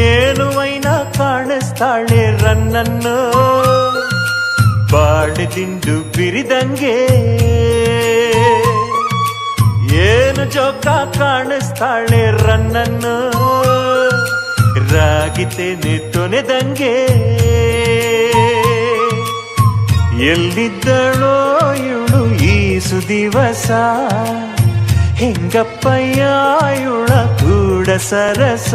ಏನು ವೈನ ಕಾಣಿಸ್ತಾಳೆ ರನ್ನನ್ನು ಬಾಳಿದಿಂಡು ಬಿರಿದಂಗೆ ಏನು ಜೋಕ ಕಾಣಿಸ್ತಾಳೆ ರನ್ನನ್ನು ರಾಗಿತೇನೆ ತೊನೆದಂಗೆ ಎಲ್ಲಿದ್ದಳೋ ಇವಳು ಈ ಸುದಿವಸ ಹೆಂಗಪ್ಪಯ್ಯ ಇವಳ ಕೂಡ ಸರಸ